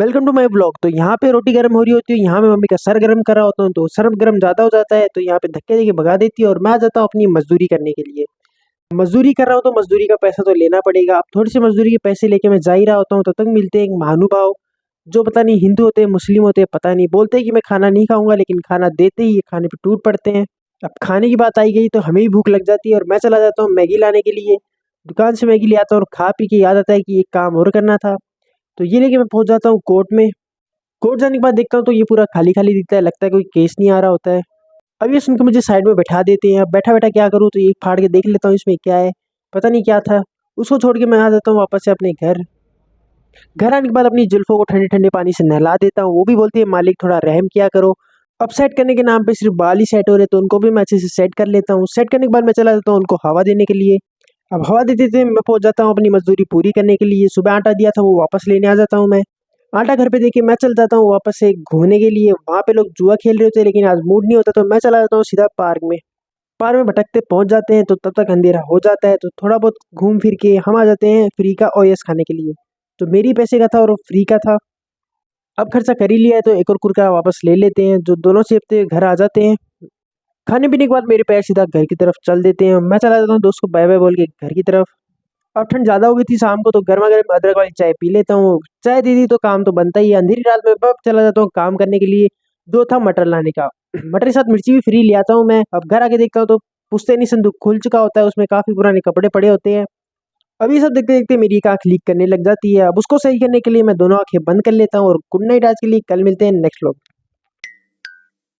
Welcome to my blog. तो यहाँ पे रोटी गर्म हो रही होती है, यहाँ मैं मम्मी का सर गर्म कर रहा होता हूँ, तो सर गर्म ज़्यादा हो जाता है तो यहाँ पे धक्के देके भगा देती है और मैं आ जाता हूँ अपनी मजदूरी करने के लिए। मजदूरी कर रहा हूँ तो मजदूरी का पैसा तो लेना पड़ेगा। अब थोड़ी सी मजदूरी के पैसे लेके मैं जा ही रहा होता हूँ, तब तक मिलते हैं एक महानुभाव जो पता नहीं हिंदू होते हैं मुस्लिम होते हैं पता नहीं, बोलते हैं कि मैं खाना नहीं खाऊंगा, लेकिन खाना देते ही ये खाने पे टूट पड़ते हैं। अब खाने की बात आई गई तो हमें भी भूख लग जाती है और मैं चला जाता हूँ मैगी लाने के लिए। दुकान से मैगी ले आता हूँ और खा पी के याद आता है कि एक काम और करना था, तो ये लेके मैं पहुंच जाता हूँ कोर्ट में। कोर्ट जाने के बाद देखता हूँ तो ये पूरा खाली खाली दिखता है, लगता है कोई केस नहीं आ रहा होता है। अब ये सुन के मुझे साइड में बैठा देते हैं। अब बैठा बैठा क्या करूँ, तो ये फाड़ के देख लेता हूँ इसमें क्या है, पता नहीं क्या था। उसको छोड़ के मैं आ जाता हूँ वापस से अपने घर। घर आने के बाद अपनी जुल्फों को ठंडे ठंडे पानी से नहला देता हूँ। वो भी बोलती है मालिक थोड़ा रहम किया करो। अब सेट करने के नाम पे सिर्फ बाल ही सेट हो रहे, तो उनको भी मैं अच्छे से सेट कर लेता हूँ। सेट करने के बाद मैं चला जाता हूँ उनको हवा देने के लिए। अब हवा देते देते मैं पहुंच जाता हूँ अपनी मजदूरी पूरी करने के लिए। सुबह आटा दिया था वो वापस लेने आ जाता हूँ मैं। आटा घर पे देके मैं चल जाता हूँ वापस से घूमने के लिए। वहाँ पे लोग जुआ खेल रहे होते हैं, लेकिन आज मूड नहीं होता, तो मैं चला जाता हूँ सीधा पार्क में। पार्क में भटकते पहुँच जाते हैं तो तब तक अंधेरा हो जाता है, तो थोड़ा बहुत घूम फिर के हम आ जाते हैं फ्री का ओएस खाने के लिए। तो मेरी पैसे का था और वो फ्री का था। अब खर्चा कर ही लिया है तो एक और कुरकुरा वापस ले लेते हैं, जो दोनों सेब थे घर आ जाते हैं। खाने पीने के बाद मेरे पैर सीधा घर की तरफ चल देते हैं। मैं चला जाता हूँ दोस्त को बाय बाय बोल के घर की तरफ। अब ठंड ज़्यादा हो गई थी शाम को, तो गर्मा गर्म अदरक वाली चाय पी लेता हूँ। चाय दे दी तो काम तो बनता ही है। अंधेरी रात में अब चला जाता हूँ काम करने के लिए। दो था मटर लाने का, मटर के साथ मिर्ची भी फ्री ले आता हूँ मैं। अब घर आके देखता हूँ तो पुश्तैनी संदूक खुल चुका होता है, उसमें काफ़ी पुराने कपड़े पड़े होते हैं। अब ये सब देखते देखते मेरी एक आँख लीक करने लग जाती है। अब उसको सही करने के लिए मैं दोनों आँखें बंद कर लेता हूँ और गुड नाइट आज के लिए। कल मिलते हैं नेक्स्ट व्लॉग।